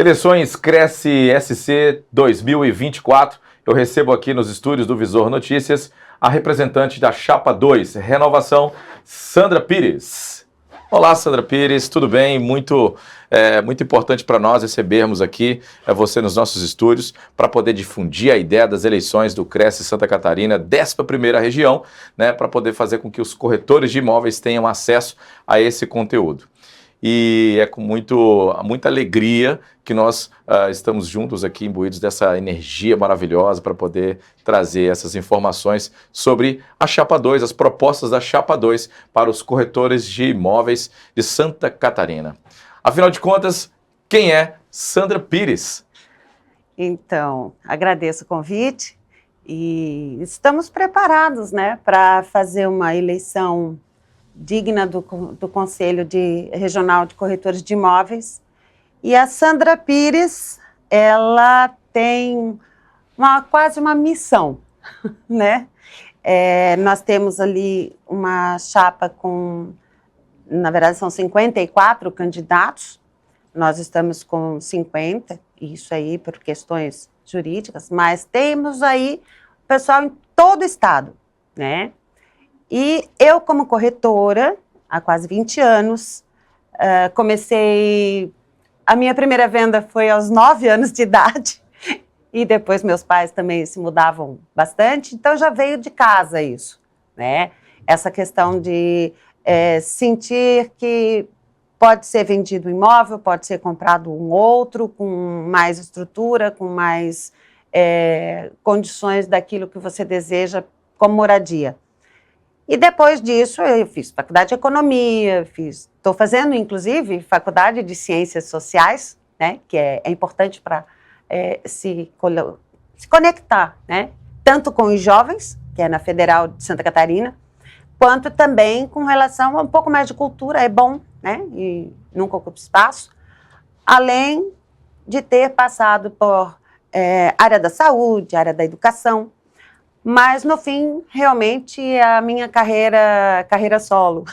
Eleições Cresce SC 2024. Eu recebo aqui nos estúdios do Visor Notícias a representante da Chapa 2, Renovação, Sandra Pires. Olá, Sandra Pires, tudo bem? Muito importante para nós recebermos aqui você nos nossos estúdios para poder difundir a ideia das eleições do Cresce Santa Catarina, 11ª região, né, para poder fazer com que os corretores de imóveis tenham acesso a esse conteúdo. E é com muita alegria que nós estamos juntos aqui, imbuídos dessa energia maravilhosa para poder trazer essas informações sobre a Chapa 2, as propostas da Chapa 2 para os corretores de imóveis de Santa Catarina. Afinal de contas, quem é Sandra Pires? Então, agradeço o convite e estamos preparados, né, para fazer uma eleição digna do Conselho Regional de Corretores de Imóveis. E a Sandra Pires, ela tem quase uma missão, né? Nós temos ali uma chapa com, na verdade, são 54 candidatos, nós estamos com 50, isso aí por questões jurídicas, mas temos aí pessoal em todo o estado, né? E eu, como corretora, há quase 20 anos, a minha primeira venda foi aos 9 anos de idade, e depois meus pais também se mudavam bastante, então já veio de casa isso, né? Essa questão de sentir que pode ser vendido um imóvel, pode ser comprado um outro, com mais estrutura, com mais condições daquilo que você deseja como moradia. E depois disso, eu fiz faculdade de economia, estou fazendo, inclusive, faculdade de ciências sociais, né, que é importante para se conectar, né, tanto com os jovens, que é na Federal de Santa Catarina, quanto também com relação a um pouco mais de cultura, é bom, né, e nunca ocupa espaço, além de ter passado por área da saúde, área da educação. Mas, no fim, realmente, a minha carreira solo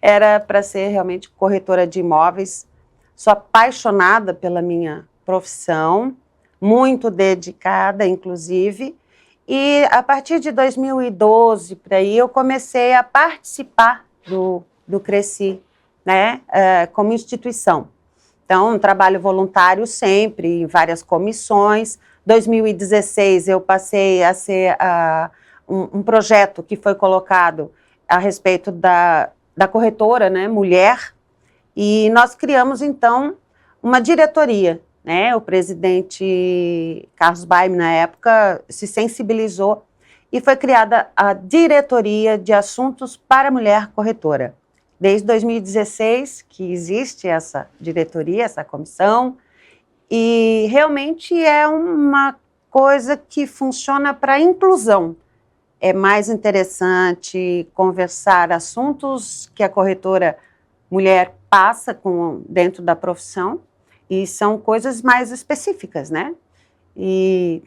era para ser realmente corretora de imóveis. Sou apaixonada pela minha profissão, muito dedicada, inclusive. E, a partir de 2012, por aí, eu comecei a participar do Cresci, né, como instituição. Então, um trabalho voluntário sempre, em várias comissões. 2016 eu passei a ser um projeto que foi colocado a respeito da corretora, né, mulher, e nós criamos então uma diretoria, né, o presidente Carlos Baime na época se sensibilizou e foi criada a diretoria de assuntos para a mulher corretora. Desde 2016 que existe essa diretoria, essa comissão, e realmente é uma coisa que funciona para a inclusão. É mais interessante conversar assuntos que a corretora mulher passa dentro da profissão, e são coisas mais específicas, né? E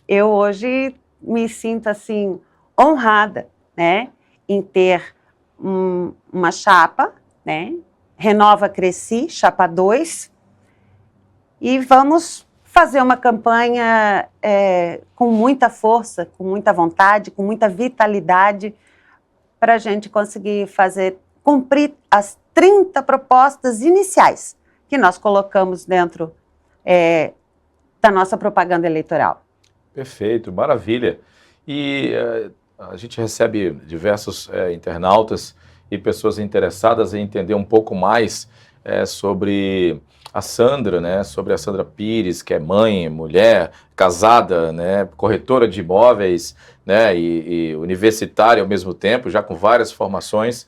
eu hoje me sinto, assim, honrada, né, em ter uma chapa, né, Renova Cresci, Chapa 2, e vamos fazer uma campanha com muita força, com muita vontade, com muita vitalidade, para a gente conseguir cumprir as 30 propostas iniciais que nós colocamos dentro da nossa propaganda eleitoral. Perfeito, maravilha. E a gente recebe diversos internautas e pessoas interessadas em entender um pouco mais sobre a Sandra, né, sobre a Sandra Pires, que é mãe, mulher, casada, né, corretora de imóveis, né, e universitária ao mesmo tempo, já com várias formações.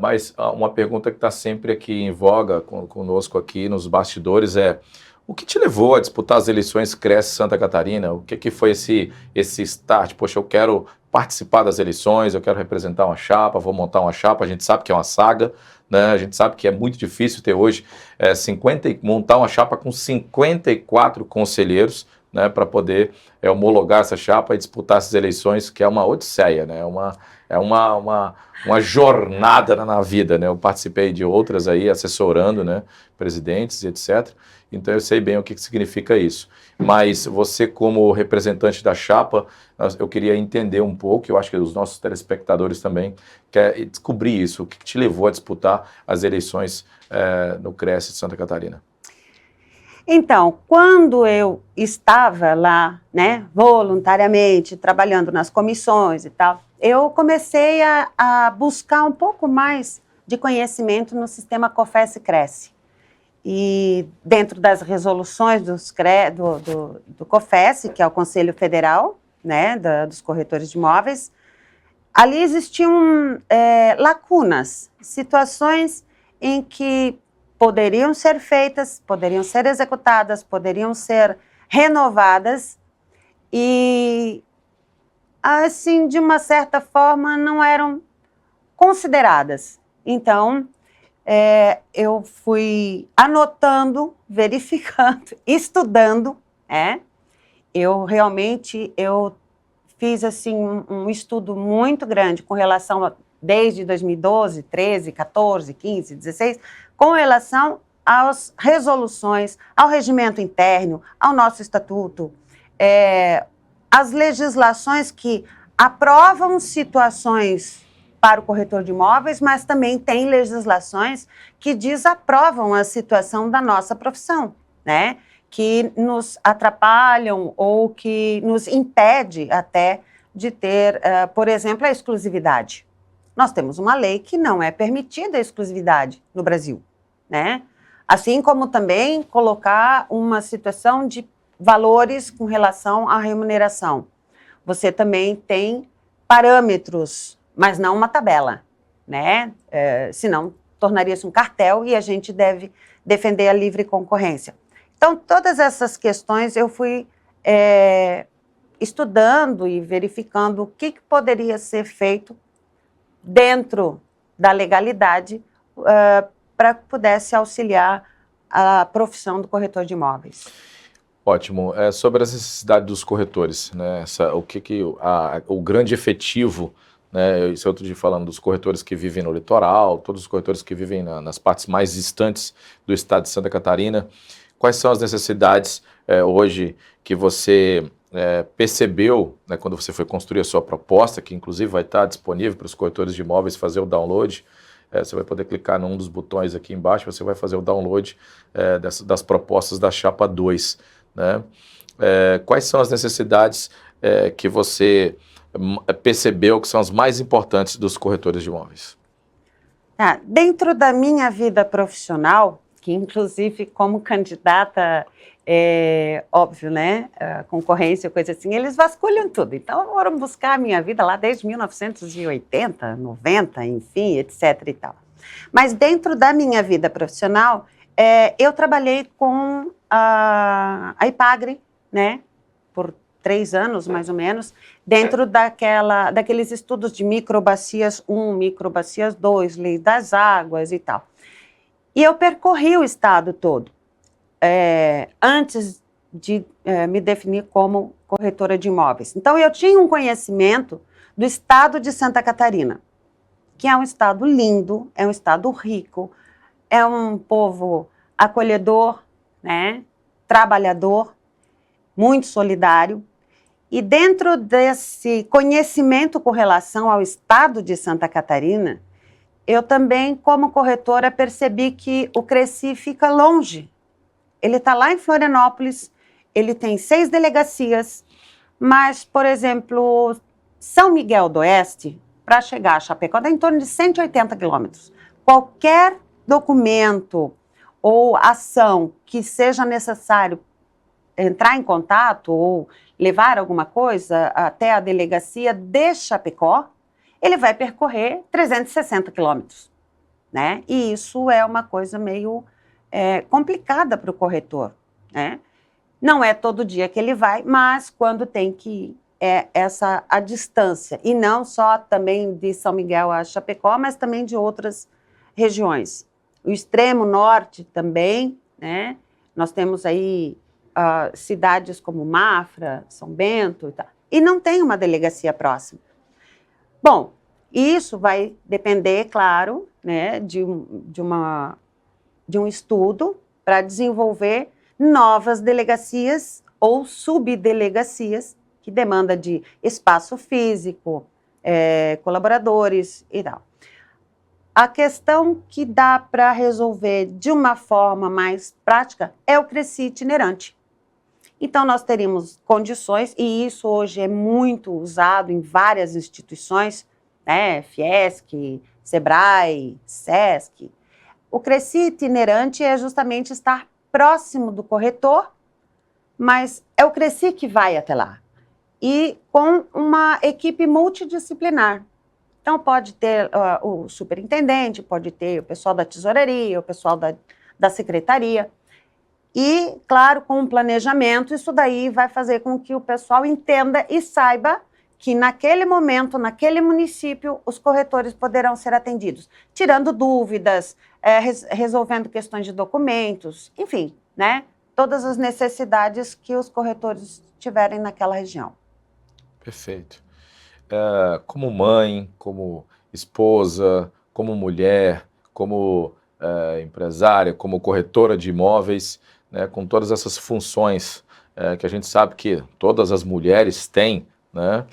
Mas uma pergunta que está sempre aqui em voga conosco aqui nos bastidores é: o que te levou a disputar as eleições Cresce Santa Catarina? O que foi esse start? Poxa, eu quero participar das eleições, eu quero representar uma chapa, vou montar uma chapa. A gente sabe que é uma saga, né? A gente sabe que é muito difícil ter hoje montar uma chapa com 54 conselheiros, né, para poder homologar essa chapa e disputar essas eleições, que é uma odisseia, né? É uma jornada na vida, né? Eu participei de outras aí, assessorando, né, presidentes e etc. Então eu sei bem o que significa isso. Mas você, como representante da chapa, eu queria entender um pouco, eu acho que os nossos telespectadores também querem descobrir isso. O que te levou a disputar as eleições no CRES de Santa Catarina? Então, quando eu estava lá, né, voluntariamente, trabalhando nas comissões e tal, eu comecei a buscar um pouco mais de conhecimento no sistema COFES-Cresce. E dentro das resoluções do COFES, que é o Conselho Federal, né, dos corretores de imóveis, ali existiam lacunas, situações em que poderiam ser feitas, poderiam ser executadas, poderiam ser renovadas e, assim, de uma certa forma, não eram consideradas. Então, eu fui anotando, verificando, estudando, eu fiz assim um estudo muito grande com relação a, desde 2012, 13, 14, 15, 16, com relação às resoluções, ao regimento interno, ao nosso estatuto, as legislações que aprovam situações para o corretor de imóveis, mas também tem legislações que desaprovam a situação da nossa profissão, né? Que nos atrapalham ou que nos impede até de ter, por exemplo, a exclusividade. Nós temos uma lei que não é permitida a exclusividade no Brasil, né? Assim como também colocar uma situação de valores com relação à remuneração. Você também tem parâmetros, mas não uma tabela, né? Senão tornaria-se um cartel e a gente deve defender a livre concorrência. Então, todas essas questões eu fui estudando e verificando o que poderia ser feito dentro da legalidade para que pudesse auxiliar a profissão do corretor de imóveis. Ótimo. Sobre as necessidades dos corretores, né? O grande efetivo, né? Isso eu outro dia falando dos corretores que vivem no litoral, todos os corretores que vivem nas partes mais distantes do estado de Santa Catarina. Quais são as necessidades hoje que você percebeu, né, quando você foi construir a sua proposta, que inclusive vai estar disponível para os corretores de imóveis fazer o download? Você vai poder clicar num dos botões aqui embaixo, você vai fazer o download das propostas da Chapa 2. Né? Quais são as necessidades que você percebeu que são as mais importantes dos corretores de imóveis? Dentro da minha vida profissional, que inclusive como candidata, óbvio, né, concorrência, coisa assim, eles vasculham tudo. Então, foram buscar a minha vida lá desde 1980, 90, enfim, etc. e tal. Mas dentro da minha vida profissional, eu trabalhei com a IPAGRE, né, por 3 anos, mais ou menos, dentro daqueles estudos de microbacias 1, microbacias 2, lei das águas e tal. E eu percorri o estado todo, antes de me definir como corretora de imóveis. Então, eu tinha um conhecimento do estado de Santa Catarina, que é um estado lindo, é um estado rico, é um povo acolhedor, né, trabalhador, muito solidário. E dentro desse conhecimento com relação ao estado de Santa Catarina, eu também, como corretora, percebi que o Cresci fica longe. Ele está lá em Florianópolis, ele tem 6 delegacias, mas, por exemplo, São Miguel do Oeste, para chegar a Chapecó, dá em torno de 180 quilômetros. Qualquer documento ou ação que seja necessário entrar em contato ou levar alguma coisa até a delegacia de Chapecó, ele vai percorrer 360 quilômetros, né? E isso é uma coisa meio complicada para o corretor, né? Não é todo dia que ele vai, mas quando tem que ir, a distância. E não só também de São Miguel a Chapecó, mas também de outras regiões. O extremo norte também, né? Nós temos aí cidades como Mafra, São Bento e tal, e não tem uma delegacia próxima. Bom, E isso vai depender, claro, né, de um estudo para desenvolver novas delegacias ou subdelegacias, que demanda de espaço físico, colaboradores e tal. A questão que dá para resolver de uma forma mais prática é o Cresci itinerante. Então, nós teríamos condições, e isso hoje é muito usado em várias instituições, né, Fiesc, Sebrae, Sesc. O Cresci itinerante é justamente estar próximo do corretor, mas é o Cresci que vai até lá. E com uma equipe multidisciplinar. Então, pode ter o superintendente, pode ter o pessoal da tesouraria, o pessoal da secretaria. E, claro, com o planejamento, isso daí vai fazer com que o pessoal entenda e saiba que naquele momento, naquele município, os corretores poderão ser atendidos, tirando dúvidas, resolvendo questões de documentos, enfim, né? Todas as necessidades que os corretores tiverem naquela região. Perfeito. Como mãe, como esposa, como mulher, como empresária, como corretora de imóveis, né, com todas essas funções que a gente sabe que todas as mulheres têm, né,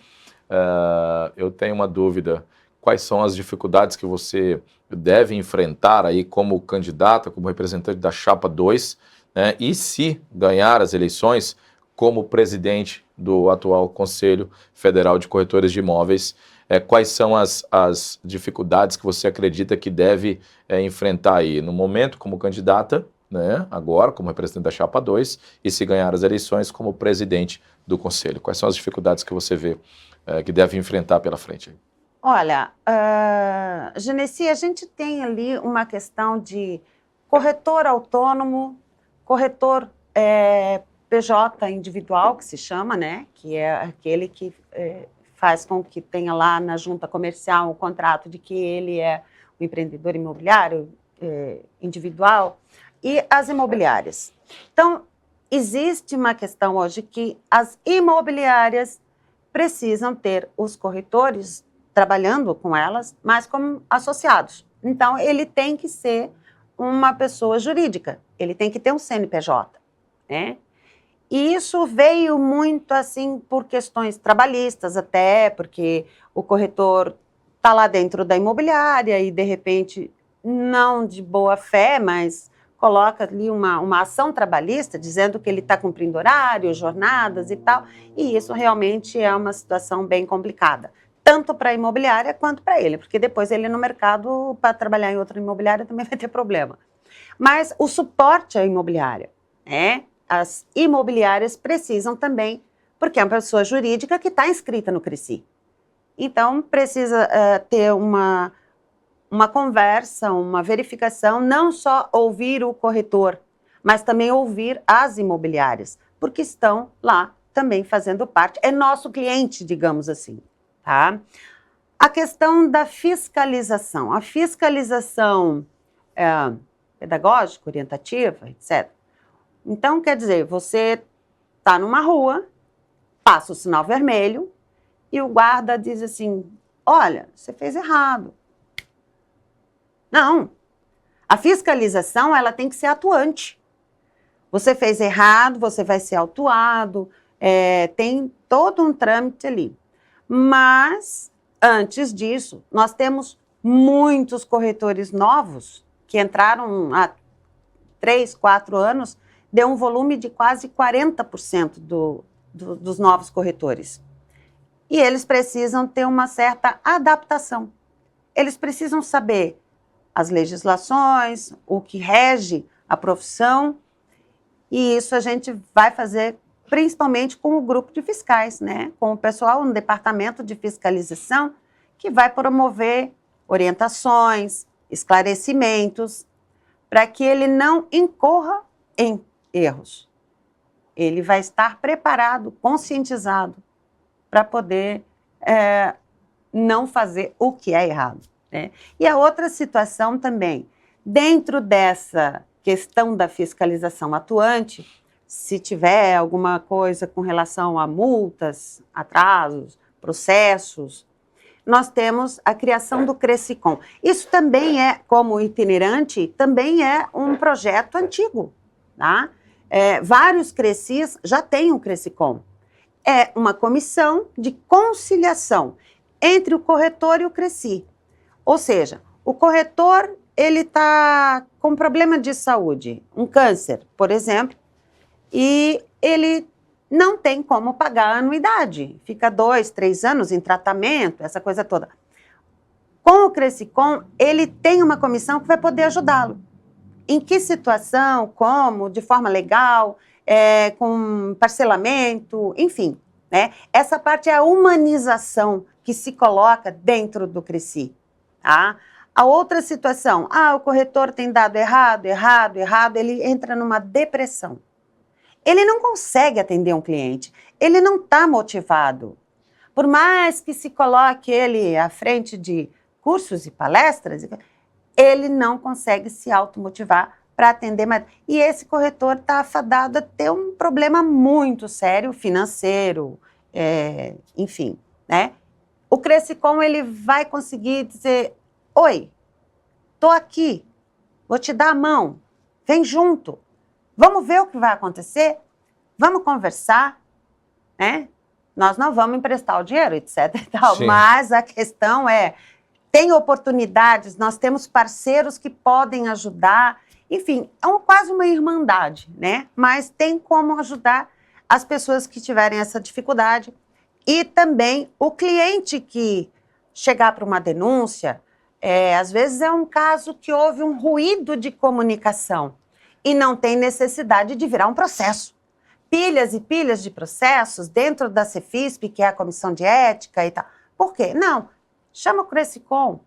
eu tenho uma dúvida: quais são as dificuldades que você deve enfrentar aí como candidata, como representante da Chapa 2, né, e se ganhar as eleições como presidente do atual Conselho Federal de Corretores de Imóveis, quais são as dificuldades que você acredita que deve enfrentar aí no momento como candidata, né, agora como representante da Chapa 2, e se ganhar as eleições como presidente do Conselho? Quais são as dificuldades que você vê que deve enfrentar pela frente? Olha, Genesi, a gente tem ali uma questão de corretor autônomo, corretor PJ individual, que se chama, né? Que é aquele que faz com que tenha lá na junta comercial o contrato de que ele é o empreendedor imobiliário individual, e as imobiliárias. Então, existe uma questão hoje que as imobiliárias precisam ter os corretores trabalhando com elas, mas como associados. Então, ele tem que ser uma pessoa jurídica, ele tem que ter um CNPJ, né? E isso veio muito assim por questões trabalhistas até, porque o corretor está lá dentro da imobiliária e, de repente, não de boa fé, mas coloca ali uma ação trabalhista dizendo que ele está cumprindo horário, jornadas e tal, e isso realmente é uma situação bem complicada, tanto para a imobiliária quanto para ele, porque depois ele no mercado, para trabalhar em outra imobiliária, também vai ter problema. Mas o suporte à imobiliária, né? As imobiliárias precisam também, porque é uma pessoa jurídica que está inscrita no Cresci. Então, precisa ter uma conversa, uma verificação, não só ouvir o corretor, mas também ouvir as imobiliárias, porque estão lá também fazendo parte, é nosso cliente, digamos assim, tá? A questão da fiscalização, a fiscalização pedagógica, orientativa, etc. Então, quer dizer, você está numa rua, passa o sinal vermelho e o guarda diz assim: olha, você fez errado. Não, a fiscalização ela tem que ser atuante. Você fez errado, você vai ser autuado, tem todo um trâmite ali. Mas, antes disso, nós temos muitos corretores novos que entraram há 3, 4 anos, deu um volume de quase 40% dos novos corretores. E eles precisam ter uma certa adaptação. Eles precisam saber as legislações, o que rege a profissão, e isso a gente vai fazer principalmente com o grupo de fiscais, né? Com o pessoal no departamento de fiscalização, que vai promover orientações, esclarecimentos, para que ele não incorra em erros. Ele vai estar preparado, conscientizado, para poder não fazer o que é errado, né? E a outra situação também, dentro dessa questão da fiscalização atuante, se tiver alguma coisa com relação a multas, atrasos, processos, nós temos a criação do Crescicom. Isso também é, como itinerante, também é um projeto antigo, tá? Vários Crescis já têm um Crescicom. É uma comissão de conciliação entre o corretor e o Cresci. Ou seja, o corretor, ele está com problema de saúde, um câncer, por exemplo, e ele não tem como pagar a anuidade. Fica 2, 3 anos em tratamento, essa coisa toda. Com o Crescicom, ele tem uma comissão que vai poder ajudá-lo. Em que situação, como, de forma legal, com parcelamento, enfim. Né? Essa parte é a humanização que se coloca dentro do Cresci. Tá? A outra situação, o corretor tem dado errado, ele entra numa depressão. Ele não consegue atender um cliente, ele não está motivado. Por mais que se coloque ele à frente de cursos e palestras, ele não consegue se automotivar para atender mais. E esse corretor está afadado a ter um problema muito sério, financeiro, enfim, né? O Crescicom, ele vai conseguir dizer, oi, estou aqui, vou te dar a mão, vem junto. Vamos ver o que vai acontecer? Vamos conversar, né? Nós não vamos emprestar o dinheiro, etc. e tal, mas a questão tem oportunidades, nós temos parceiros que podem ajudar, enfim, quase uma irmandade, né? Mas tem como ajudar as pessoas que tiverem essa dificuldade e também o cliente que chegar para uma denúncia, às vezes é um caso que houve um ruído de comunicação, e não tem necessidade de virar um processo. Pilhas e pilhas de processos dentro da Cefisp, que é a Comissão de Ética e tal. Por quê? Não, chama o Crescicom.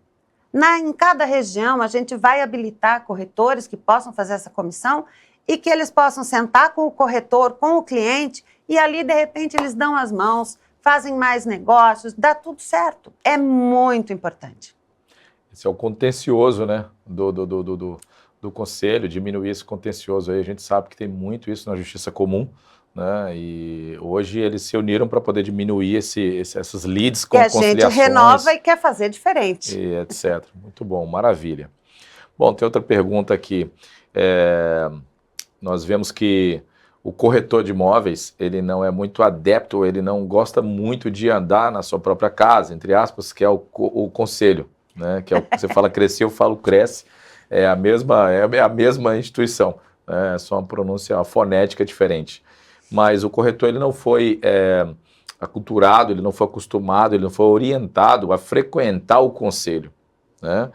Em cada região, a gente vai habilitar corretores que possam fazer essa comissão e que eles possam sentar com o corretor, com o cliente, e ali, de repente, eles dão as mãos, fazem mais negócios, dá tudo certo. É muito importante. Esse é o contencioso, né, do Conselho, diminuir esse contencioso aí. A gente sabe que tem muito isso na Justiça Comum, né? E hoje eles se uniram para poder diminuir essas leads com conciliações. E a gente renova e quer fazer diferente. E etc. Muito bom, maravilha. Bom, tem outra pergunta aqui. Nós vemos que o corretor de imóveis, ele não é muito adepto, ele não gosta muito de andar na sua própria casa, entre aspas, que é o conselho, né? Que é o que você fala crescer, eu falo cresce. É a mesma instituição, é só uma pronúncia, uma fonética diferente. Mas o corretor, ele não foi aculturado, ele não foi acostumado, ele não foi orientado a frequentar o conselho, né?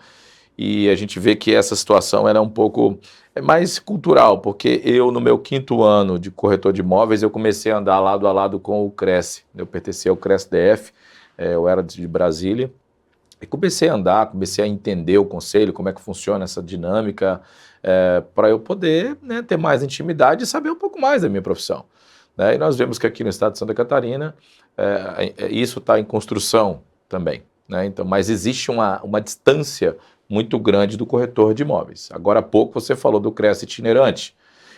E a gente vê que essa situação ela é um pouco mais cultural, porque eu, no meu 5º ano de corretor de imóveis, eu comecei a andar lado a lado com o Cresce. Eu pertencia ao Cresce-DF, eu era de Brasília. E comecei a andar, comecei a entender o conselho, como é que funciona essa dinâmica, para eu poder, né, ter mais intimidade e saber um pouco mais da minha profissão, né? E nós vemos que aqui no estado de Santa Catarina, isso está em construção também, né? Então, mas existe uma distância muito grande do corretor de imóveis. Agora há pouco você falou do Cresce itinerante,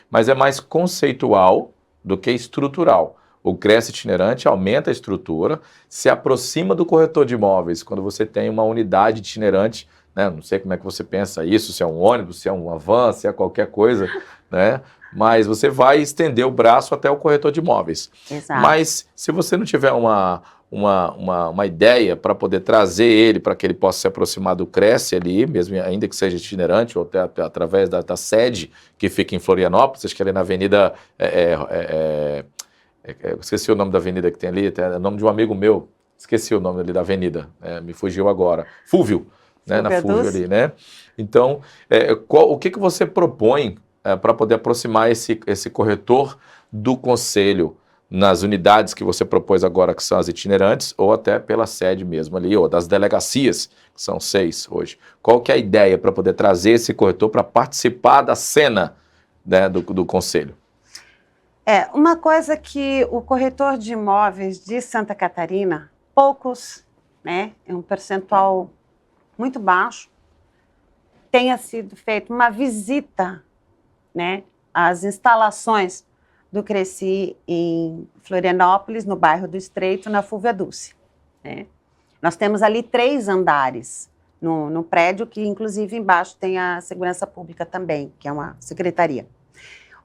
mas é mais conceitual do que estrutural. O Cresce itinerante aumenta a estrutura, se aproxima do corretor de imóveis. Quando você tem uma unidade itinerante, né, não sei como é que você pensa isso, se é um ônibus, se é uma van, se é qualquer coisa, né, mas você vai estender o braço até o corretor de imóveis. Exato. Mas se você não tiver uma ideia para poder trazer ele, para que ele possa se aproximar do Cresce ali, mesmo ainda que seja itinerante, ou até através da sede que fica em Florianópolis, acho que ali na Avenida... esqueci o nome da avenida que tem ali, é o nome de um amigo meu, esqueci o nome ali da avenida, me fugiu agora, Fúvio, né, na Fúvio ali, né? Então, o que você propõe para poder aproximar esse corretor do conselho nas unidades que você propôs agora, que são as itinerantes, ou até pela sede mesmo ali, ou das delegacias, que são 6 hoje? Qual que é a ideia para poder trazer esse corretor para participar da cena, né, do conselho? Uma coisa que o corretor de imóveis de Santa Catarina, poucos, né, é um percentual muito baixo, tenha sido feita uma visita, né, às instalações do Cresci em Florianópolis, no bairro do Estreito, na Fúvia Dulce, né? Nós temos ali 3 andares no prédio, que inclusive embaixo tem a segurança pública também, que é uma secretaria.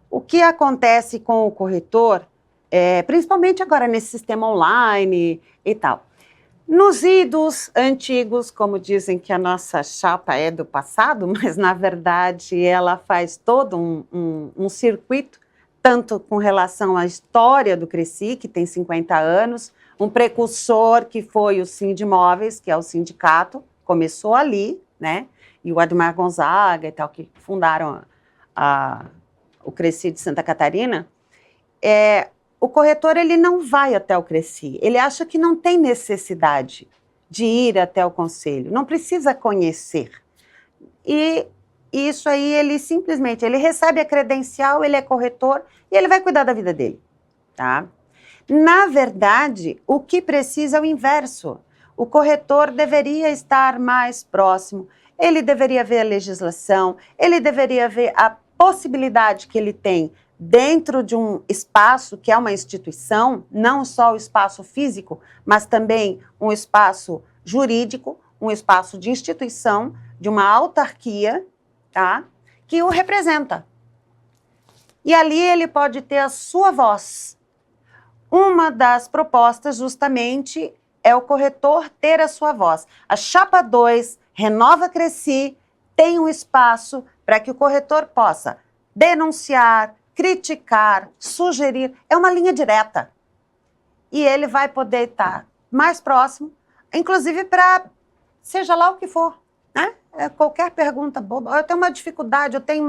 O que acontece com o corretor, principalmente agora nesse sistema online e tal, nos idos antigos, como dizem que a nossa chapa é do passado, mas na verdade ela faz todo um circuito, tanto com relação à história do Cresci, que tem 50 anos, um precursor que foi o Sindimóveis, que é o sindicato, começou ali, né? E o Admar Gonzaga e tal, que fundaram o Cresci de Santa Catarina. O corretor, ele não vai até o Cresci, ele acha que não tem necessidade de ir até o conselho, não precisa conhecer. E isso aí, ele simplesmente, ele recebe a credencial, ele é corretor e ele vai cuidar da vida dele, tá? Na verdade, o que precisa é o inverso. O corretor deveria estar mais próximo, ele deveria ver a legislação, ele deveria ver a possibilidade que ele tem dentro de um espaço que é uma instituição, não só o espaço físico, mas também um espaço jurídico, um espaço de instituição, de uma autarquia, tá? Que o representa. E ali ele pode ter a sua voz. Uma das propostas, justamente, é o corretor ter a sua voz. A Chapa 2, Renova Cresci, tem um espaço para que o corretor possa denunciar, criticar, sugerir. É uma linha direta. E ele vai poder estar mais próximo, inclusive para seja lá o que for, né? Qualquer pergunta boba. Eu tenho uma dificuldade, eu tenho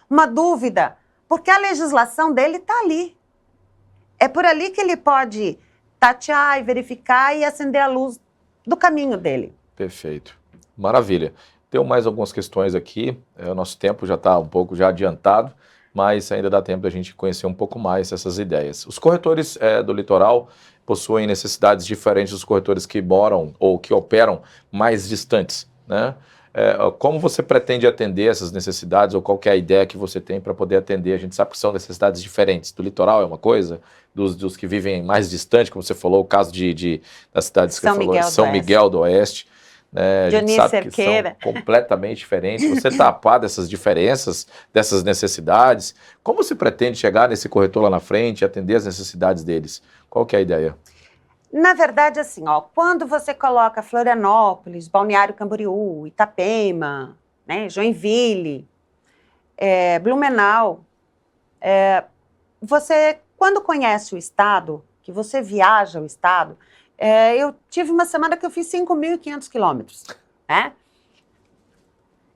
uma dúvida, porque a legislação dele está ali. É por ali que ele pode tatear e verificar e acender a luz do caminho dele. Perfeito. Maravilha. Tenho mais algumas questões aqui. O nosso tempo já está um pouco já adiantado, mas ainda dá tempo da gente conhecer um pouco mais essas ideias. Os corretores do litoral possuem necessidades diferentes dos corretores que moram ou que operam mais distantes, né? Como você pretende atender essas necessidades ou qual que é a ideia que você tem para poder atender? A gente sabe que são necessidades diferentes. Do litoral é uma coisa, dos que vivem mais distante, como você falou, o caso das cidades que você falou, São Miguel do Oeste. Né? A gente sabe que são completamente diferentes. Você está a par dessas diferenças, dessas necessidades? Como se pretende chegar nesse corretor lá na frente e atender as necessidades deles? Qual que é a ideia? Na verdade, assim, ó, quando você coloca Florianópolis, Balneário Camboriú, Itapema, né, Joinville, Blumenau, você, quando conhece o estado, que você viaja o estado, eu tive uma semana que eu fiz 5.500 quilômetros, né?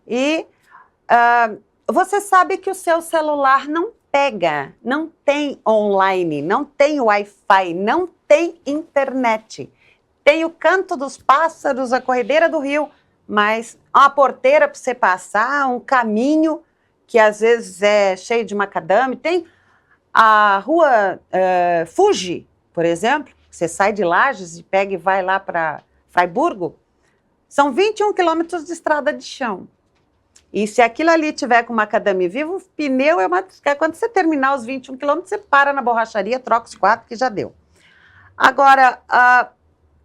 E você sabe que o seu celular não pega, não tem online, não tem Wi-Fi, não tem internet. Tem o canto dos pássaros, a corredeira do rio, mas uma porteira para você passar, um caminho que às vezes é cheio de macadame. Tem a rua Fuji, por exemplo, você sai de Lages e pega e vai lá para Fraiburgo, são 21 quilômetros de estrada de chão. E se aquilo ali tiver com macadame vivo, o pneu quando você terminar os 21 quilômetros, você para na borracharia, troca os 4 que já deu. Agora,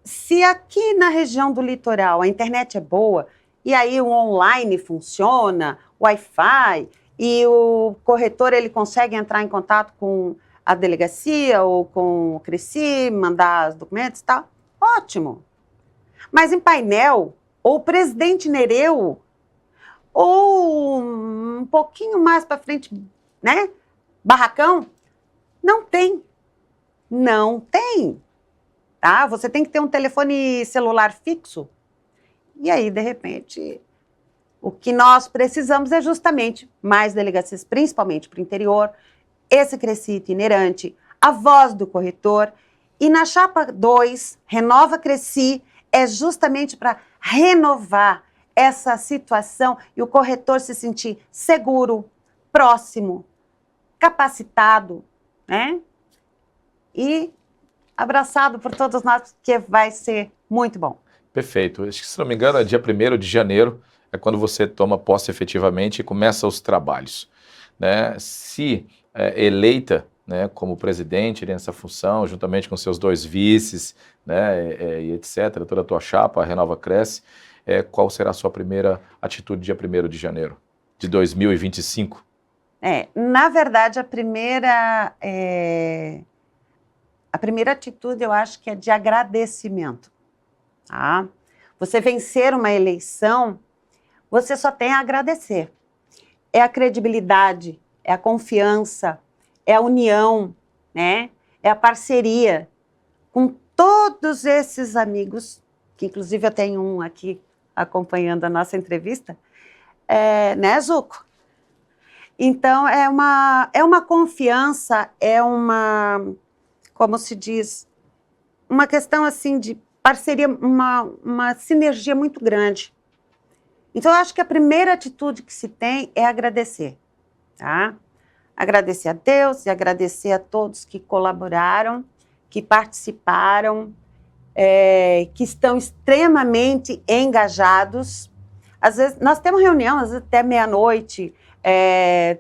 se aqui na região do litoral a internet é boa, e aí o online funciona, o Wi-Fi, e o corretor ele consegue entrar em contato com a delegacia ou com o Cresci, mandar os documentos e tal, ótimo. Mas em Painel, ou Presidente Nereu, ou um pouquinho mais para frente, né? Barracão, não tem. Não tem. Tá? Você tem que ter um telefone celular fixo. E aí, de repente, o que nós precisamos é justamente mais delegacias, principalmente para o interior, esse Cresci itinerante, a voz do corretor. E na Chapa 2, Renova Cresci, é justamente para renovar essa situação e o corretor se sentir seguro, próximo, capacitado, né? E abraçado por todos nós, que vai ser muito bom. Perfeito. Acho que, se não me engano, é dia 1º de janeiro, é quando você toma posse efetivamente e começa os trabalhos, né? Se eleita, né, como presidente nessa função, juntamente com seus 2 vices, né, e etc., toda a tua chapa, a Renova Cresce, qual será a sua primeira atitude dia 1º de janeiro de 2025? Na verdade, a primeira atitude eu acho que é de agradecimento. Tá? Você vencer uma eleição, você só tem a agradecer. É a credibilidade, é a confiança, é a união, né? É a parceria com todos esses amigos, que inclusive eu tenho um aqui acompanhando a nossa entrevista, né, Zuco? Então, é uma confiança, como se diz, uma questão assim de parceria, uma sinergia muito grande. Então, eu acho que a primeira atitude que se tem é agradecer, tá? Agradecer a Deus e agradecer a todos que colaboraram, que participaram, que estão extremamente engajados. Às vezes, nós temos reunião, às vezes até meia-noite,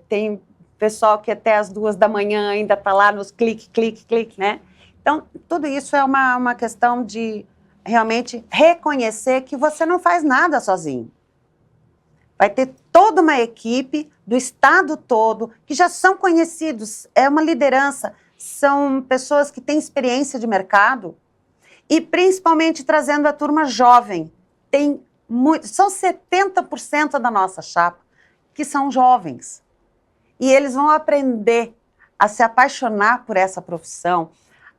tem pessoal que até as 2 da manhã ainda está lá nos clique, né? Então, tudo isso é uma questão de realmente reconhecer que você não faz nada sozinho. Vai ter toda uma equipe do estado todo, que já são conhecidos, é uma liderança, são pessoas que têm experiência de mercado, e principalmente trazendo a turma jovem. São 70% da nossa chapa que são jovens. E eles vão aprender a se apaixonar por essa profissão,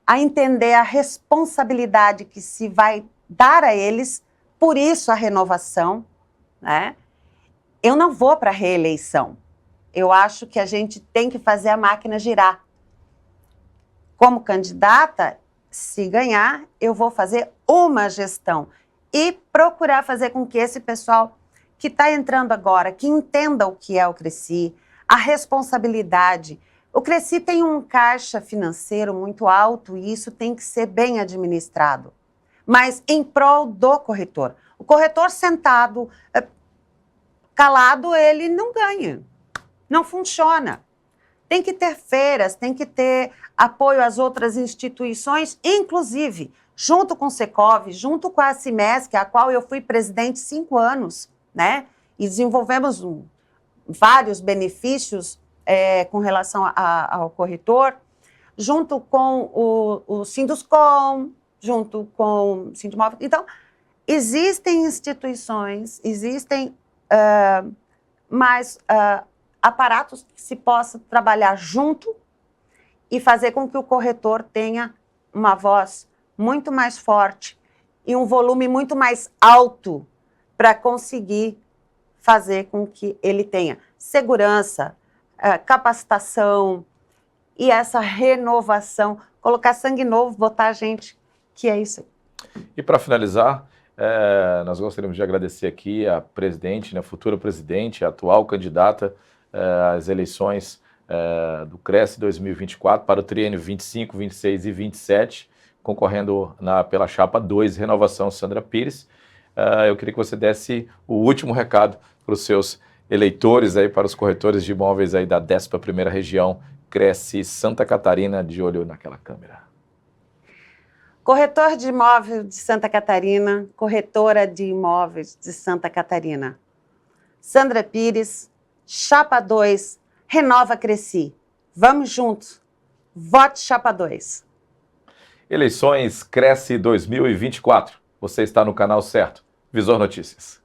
a entender a responsabilidade que se vai dar a eles, por isso a renovação, né? Eu não vou para a reeleição. Eu acho que a gente tem que fazer a máquina girar. Como candidata, se ganhar, eu vou fazer uma gestão e procurar fazer com que esse pessoal que está entrando agora, que entenda o que é o Cresci, a responsabilidade. O Cresci tem um caixa financeiro muito alto e isso tem que ser bem administrado, mas em prol do corretor. O corretor sentado, calado, ele não ganha, não funciona. Tem que ter feiras, tem que ter apoio às outras instituições, inclusive, junto com o Secov, junto com a Cimesc, a qual eu fui presidente 5 anos, né? E desenvolvemos vários benefícios com relação ao corretor, junto com o Sinduscom, junto com o Sindimóvel. Então, existem instituições, existem mais aparatos que se possa trabalhar junto e fazer com que o corretor tenha uma voz muito mais forte e um volume muito mais alto para conseguir fazer com que ele tenha segurança, capacitação e essa renovação, colocar sangue novo, botar gente, que é isso. E para finalizar, nós gostaríamos de agradecer aqui a presidente, né, futura presidente, a atual candidata às eleições do Cresce 2024 para o triênio 25, 26 e 27, concorrendo pela chapa 2, Renovação, Sandra Pires. Eu queria que você desse o último recado para os seus eleitores, aí, para os corretores de imóveis aí da 11ª região, Cresce Santa Catarina, de olho naquela câmera. Corretor de imóvel de Santa Catarina, corretora de imóveis de Santa Catarina. Sandra Pires, Chapa 2, Renova Cresci. Vamos juntos. Vote Chapa 2. Eleições Cresce 2024. Você está no canal certo. Visor Notícias.